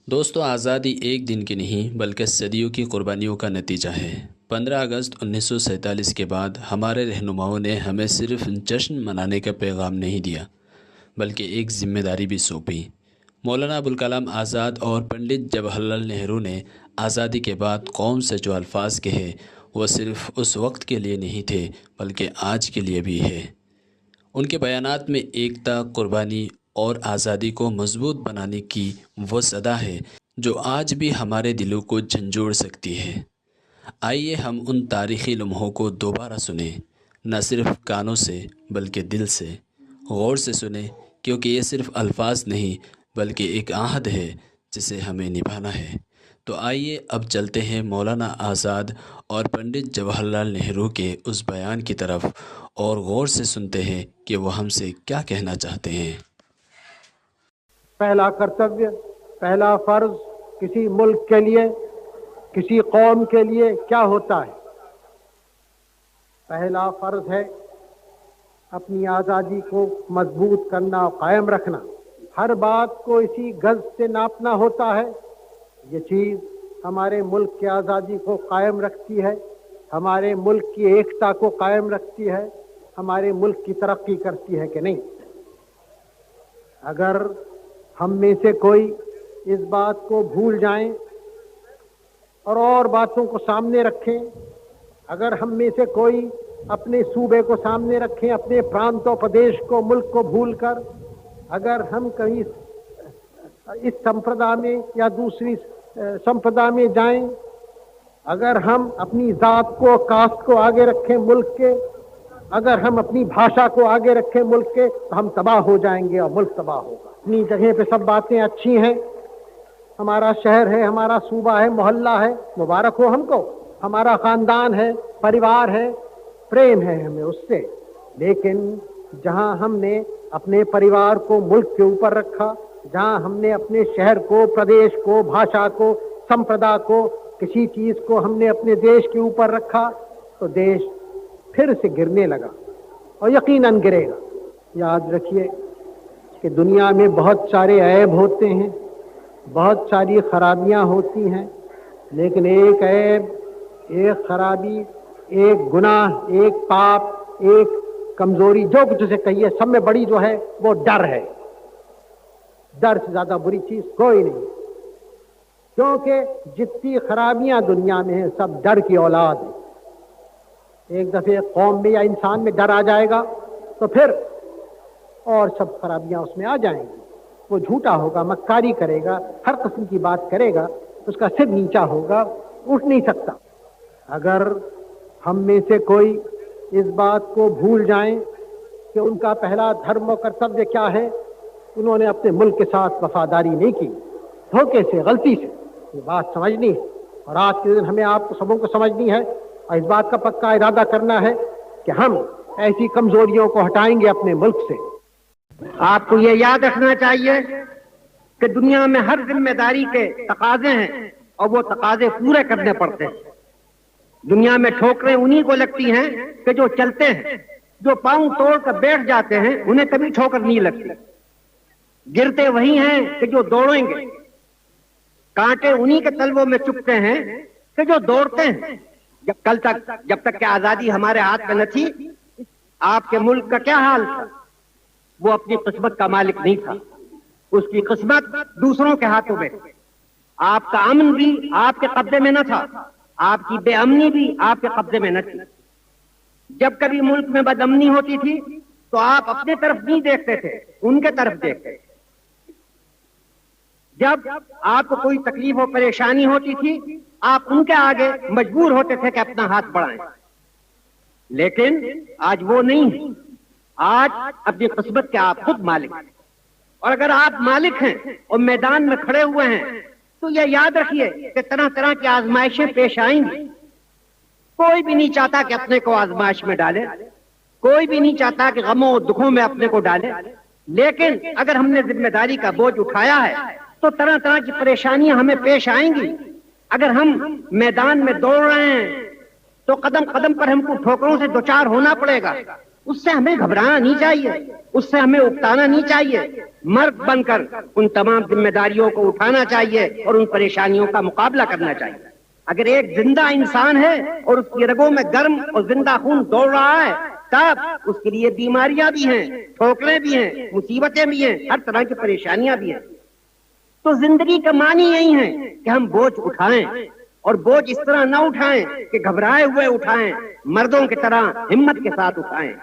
دوستو، آزادی ایک دن کی نہیں بلکہ صدیوں کی قربانیوں کا نتیجہ ہے۔ 15 اگست 1947 کے بعد ہمارے رہنماؤں نے ہمیں صرف جشن منانے کا پیغام نہیں دیا بلکہ ایک ذمہ داری بھی سونپی۔ مولانا ابوالکلام آزاد اور پنڈت جواہر لال نہرو نے آزادی کے بعد قوم سے جو الفاظ کہے وہ صرف اس وقت کے لیے نہیں تھے بلکہ آج کے لیے بھی ہے۔ ان کے بیانات میں ایکتا، قربانی اور آزادی کو مضبوط بنانے کی وہ صدا ہے جو آج بھی ہمارے دلوں کو جھنجھوڑ سکتی ہے۔ آئیے ہم ان تاریخی لمحوں کو دوبارہ سنیں، نہ صرف کانوں سے بلکہ دل سے، غور سے سنیں، کیونکہ یہ صرف الفاظ نہیں بلکہ ایک عہد ہے جسے ہمیں نبھانا ہے۔ تو آئیے اب چلتے ہیں مولانا آزاد اور پنڈت جواہر لال نہرو کے اس بیان کی طرف اور غور سے سنتے ہیں کہ وہ ہم سے کیا کہنا چاہتے ہیں۔ پہلا کرتویہ، پہلا فرض کسی ملک کے لیے، کسی قوم کے لیے کیا ہوتا ہے؟ پہلا فرض ہے اپنی آزادی کو مضبوط کرنا اور قائم رکھنا۔ ہر بات کو اسی گز سے ناپنا ہوتا ہے۔ یہ چیز ہمارے ملک کی آزادی کو قائم رکھتی ہے، ہمارے ملک کی ایکتا کو قائم رکھتی ہے، ہمارے ملک کی ترقی کرتی ہے کہ نہیں؟ اگر ہم میں سے کوئی اس بات کو بھول جائیں اور باتوں کو سامنے رکھیں، اگر ہم میں سے کوئی اپنے صوبے کو سامنے رکھیں، اپنے پرانت و پردیش کو، ملک کو بھول کر اگر ہم کہیں اس سمپردا میں یا دوسری سمپردا میں جائیں، اگر ہم اپنی ذات کو، کاسٹ کو آگے رکھیں ملک کے، اگر ہم اپنی بھاشا کو آگے رکھیں ملک کے، تو ہم تباہ ہو جائیں گے اور ملک تباہ ہوگا۔ اپنی جگہ پہ سب باتیں اچھی ہیں، ہمارا شہر ہے، ہمارا صوبہ ہے، محلہ ہے، مبارک ہو ہم کو، ہمارا خاندان ہے، پریوار ہے، پریم ہے ہمیں اس سے، لیکن جہاں ہم نے اپنے پریوار کو ملک کے اوپر رکھا، جہاں ہم نے اپنے شہر کو، پردیش کو، بھاشا کو، سمپردا کو، کسی چیز کو ہم نے اپنے دیش کے اوپر رکھا تو دیش پھر سے گرنے لگا اور یقیناً گرے گا۔ یاد رکھیے کہ دنیا میں بہت سارے عیب ہوتے ہیں، بہت ساری خرابیاں ہوتی ہیں، لیکن ایک عیب، ایک خرابی، ایک گناہ، ایک پاپ، ایک کمزوری، جو کچھ اسے کہیے، سب میں بڑی جو ہے وہ ڈر ہے۔ ڈر سے زیادہ بری چیز کوئی نہیں، کیونکہ جتنی خرابیاں دنیا میں ہیں سب ڈر کی اولاد ہیں۔ ایک دفعہ قوم میں یا انسان میں ڈر آ جائے گا تو پھر اور سب خرابیاں اس میں آ جائیں گی۔ وہ جھوٹا ہوگا، مکاری کرے گا، ہر قسم کی بات کرے گا، اس کا سر نیچا ہوگا، اٹھ نہیں سکتا۔ اگر ہم میں سے کوئی اس بات کو بھول جائیں کہ ان کا پہلا دھرم و کرتویہ کیا ہے، انہوں نے اپنے ملک کے ساتھ وفاداری نہیں کی، دھوکے سے، غلطی سے، یہ بات سمجھنی ہے۔ اور آج کے دن ہمیں آپ کو سبوں کو سمجھنی ہے اور اس بات کا پکا ارادہ کرنا ہے کہ ہم ایسی کمزوریوں کو ہٹائیں گے اپنے ملک سے۔ آپ کو یہ یاد رکھنا چاہیے کہ دنیا میں ہر ذمہ داری کے تقاضے ہیں اور وہ تقاضے پورے کرنے پڑتے ہیں۔ دنیا میں ٹھوکریں انہی کو لگتی ہیں کہ جو چلتے ہیں، جو پاؤں توڑ کر بیٹھ جاتے ہیں انہیں کبھی ٹھوکر نہیں لگتی۔ گرتے وہی ہیں کہ جو دوڑیں گے، کانٹے انہی کے تلووں میں چپتے ہیں کہ جو دوڑتے ہیں۔ جب تک کہ آزادی ہمارے ہاتھ میں نہ تھی، آپ کے ملک کا کیا حال تھا؟ وہ اپنی قسمت کا مالک نہیں تھا، اس کی قسمت دوسروں کے ہاتھوں میں۔ آپ کا امن بھی آپ کے قبضے میں نہ تھا، آپ کی بے امنی بھی آپ کے قبضے میں نہ تھی۔ جب کبھی ملک میں بد امنی ہوتی تھی تو آپ اپنے طرف نہیں دیکھتے تھے، ان کے طرف دیکھتے۔ جب آپ کو کوئی تکلیف و پریشانی ہوتی تھی آپ ان کے آگے مجبور ہوتے تھے کہ اپنا ہاتھ بڑھائیں، لیکن آج وہ نہیں ہے۔ آج اپنی قسمت کے آپ خود مالک ہیں، اور اگر آپ مالک ہیں اور میدان میں کھڑے ہوئے ہیں تو یہ یاد رکھیے کہ طرح طرح کی آزمائشیں پیش آئیں گی۔ کوئی بھی نہیں چاہتا کہ اپنے کو آزمائش میں ڈالے، کوئی بھی نہیں چاہتا کہ غموں اور دکھوں میں اپنے کو ڈالے، لیکن اگر ہم نے ذمہ داری کا بوجھ اٹھایا ہے تو طرح طرح کی پریشانیاں ہمیں پیش آئیں گی۔ اگر ہم میدان میں دوڑ رہے ہیں تو قدم قدم پر ہم کو ٹھوکروں سے دوچار ہونا پڑے گا، اس سے ہمیں گھبرانا نہیں چاہیے، اس سے ہمیں اکتانا نہیں چاہیے، مرد بن کر ان تمام ذمہ داریوں کو اٹھانا چاہیے اور ان پریشانیوں کا مقابلہ کرنا چاہیے۔ اگر ایک زندہ انسان ہے اور اس کی رگوں میں گرم اور زندہ خون دوڑ رہا ہے، تب اس کے لیے بیماریاں بھی ہیں، ٹھوکریں بھی ہیں، مصیبتیں بھی ہیں، ہر طرح کی پریشانیاں بھی ہیں۔ تو زندگی کا معنی یہی ہے کہ ہم بوجھ اٹھائیں، اور بوجھ اس طرح نہ اٹھائیں کہ گھبرائے ہوئے اٹھائیں، مردوں کی طرح ہمت کے ساتھ اٹھائیں۔